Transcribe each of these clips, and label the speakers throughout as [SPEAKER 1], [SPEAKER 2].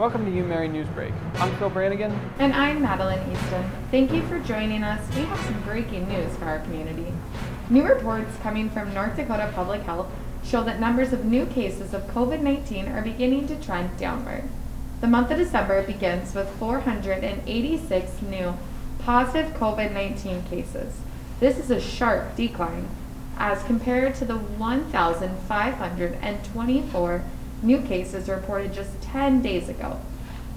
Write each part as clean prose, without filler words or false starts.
[SPEAKER 1] Welcome to UMary Newsbreak. I'm Phil Brannigan.
[SPEAKER 2] And I'm Madeline Easton. Thank you for joining us. We have some breaking news for our community. New reports coming from North Dakota Public Health show that numbers of new cases of COVID-19 are beginning to trend downward. The month of December begins with 486 new positive COVID-19 cases. This is a sharp decline as compared to the 1,524 new cases reported just 10 days ago.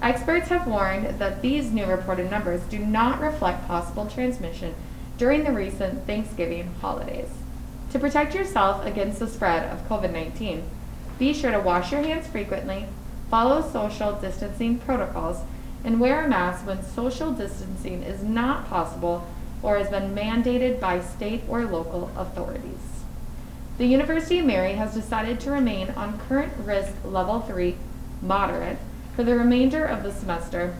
[SPEAKER 2] Experts have warned that these new reported numbers do not reflect possible transmission during the recent Thanksgiving holidays. To protect yourself against the spread of COVID-19, be sure to wash your hands frequently, follow social distancing protocols, and wear a mask when social distancing is not possible or has been mandated by state or local authorities. The University of Mary has decided to remain on current risk level 3, moderate, for the remainder of the semester.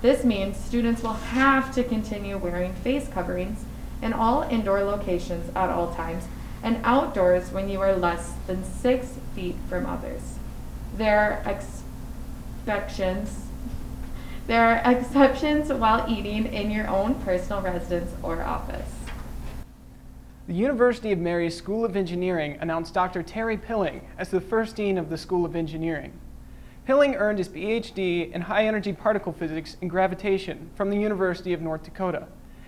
[SPEAKER 2] This means students will have to continue wearing face coverings in all indoor locations at all times and outdoors when you are less than 6 feet from others. There are exceptions while eating in your own personal residence or office.
[SPEAKER 1] The University of Mary's School of Engineering announced Dr. Terry Pilling as the first dean of the School of Engineering. Pilling earned his PhD in high-energy particle physics and gravitation from the University of North Dakota.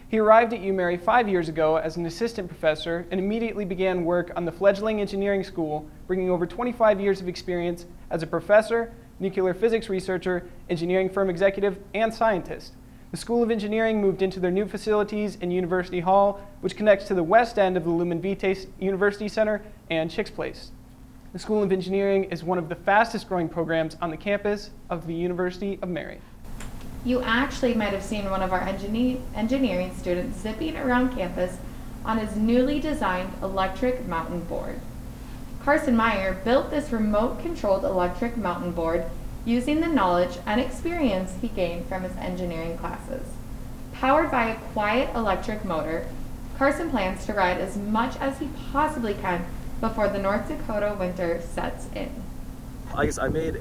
[SPEAKER 1] He arrived at UMary 5 years ago as an assistant professor and immediately began work on the fledgling engineering school, bringing over 25 years of experience as a professor, nuclear physics researcher, engineering firm executive, and scientist. The School of Engineering moved into their new facilities in University Hall, which connects to the west end of the Lumen Vitae University Center and Chicks Place. The School of Engineering is one of the fastest growing programs on the campus of the University of Mary.
[SPEAKER 2] You actually might have seen one of our engineering students zipping around campus on his newly designed electric mountain board. Carson Meyer built this remote-controlled electric mountain board using the knowledge and experience he gained from his engineering classes. Powered by a quiet electric motor, Carson plans to ride as much as he possibly can before the North Dakota winter sets in.
[SPEAKER 3] I made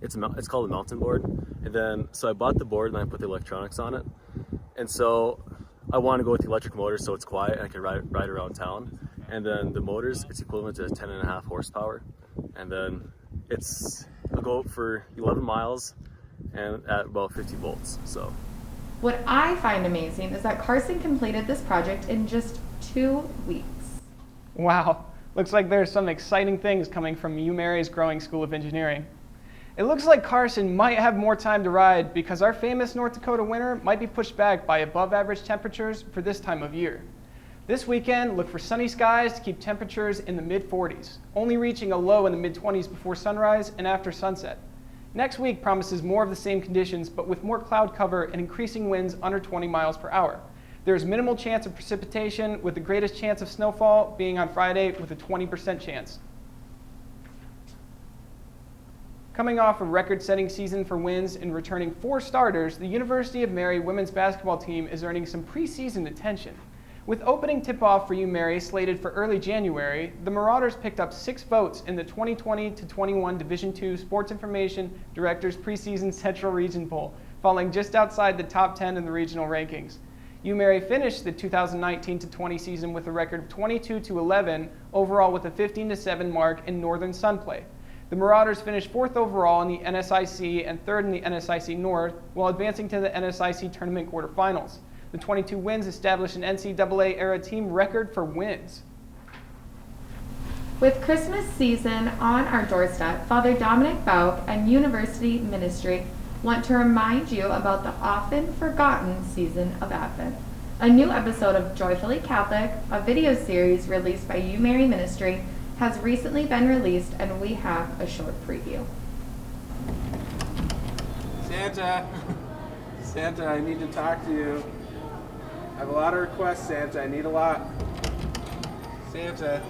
[SPEAKER 3] it's called a mountain board, and then so I bought the board and I put the electronics on it, and so I want to go with the electric motor so it's quiet and I can ride around town. And then the motors, it's equivalent to 10.5 horsepower, and then I'll go for 11 miles and at about 50 volts. So
[SPEAKER 2] what I find amazing is that Carson completed this project in just 2 weeks.
[SPEAKER 1] Wow, looks like there's some exciting things coming from UMary's growing School of Engineering. It looks like Carson might have more time to ride because our famous North Dakota winter might be pushed back by above average temperatures for this time of year. This weekend, look for sunny skies to keep temperatures in the mid-40s, only reaching a low in the mid-20s before sunrise and after sunset. Next week promises more of the same conditions, but with more cloud cover and increasing winds under 20 miles per hour. There is minimal chance of precipitation, with the greatest chance of snowfall being on Friday with a 20% chance. Coming off a record-setting season for wins and returning 4 starters, the University of Mary women's basketball team is earning some preseason attention. With opening tip-off for UMary slated for early January, the Marauders picked up 6 votes in the 2020-21 Division II Sports Information Directors Preseason Central Region Poll, falling just outside the top 10 in the regional rankings. UMary finished the 2019-20 season with a record of 22-11, overall with a 15-7 mark in Northern Sun play. The Marauders finished 4th overall in the NSIC and 3rd in the NSIC North, while advancing to the NSIC tournament quarterfinals. The 22 wins established an NCAA-era team record for wins.
[SPEAKER 2] With Christmas season on our doorstep, Father Dominic Bauk and University Ministry want to remind you about the often forgotten season of Advent. A new episode of Joyfully Catholic, a video series released by UMary Ministry, has recently been released, and we have a short preview.
[SPEAKER 4] Santa, I need to talk to you. I have a lot of requests, Santa. I need a lot. Santa.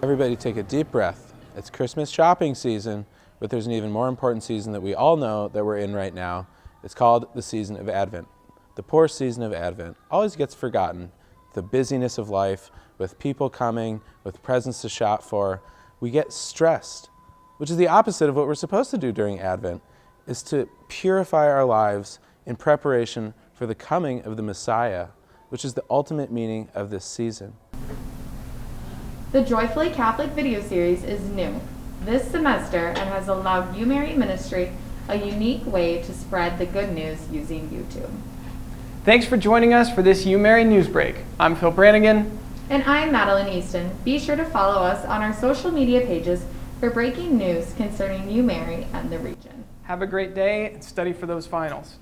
[SPEAKER 5] Everybody take a deep breath. It's Christmas shopping season, but there's an even more important season that we all know that we're in right now. It's called the season of Advent. The poor season of Advent always gets forgotten. The busyness of life, with people coming, with presents to shop for, we get stressed. which is the opposite of what we're supposed to do during Advent, is to purify our lives in preparation for the coming of the Messiah, which is the ultimate meaning of this season.
[SPEAKER 2] The Joyfully Catholic video series is new this semester and has allowed UMary Ministry a unique way to spread the good news using YouTube.
[SPEAKER 1] Thanks for joining us for this UMary News Break. I'm Phil Brannigan.
[SPEAKER 2] And I'm Madeline Easton. Be sure to follow us on our social media pages for breaking news concerning UMary and the region.
[SPEAKER 1] Have a great day and study for those finals.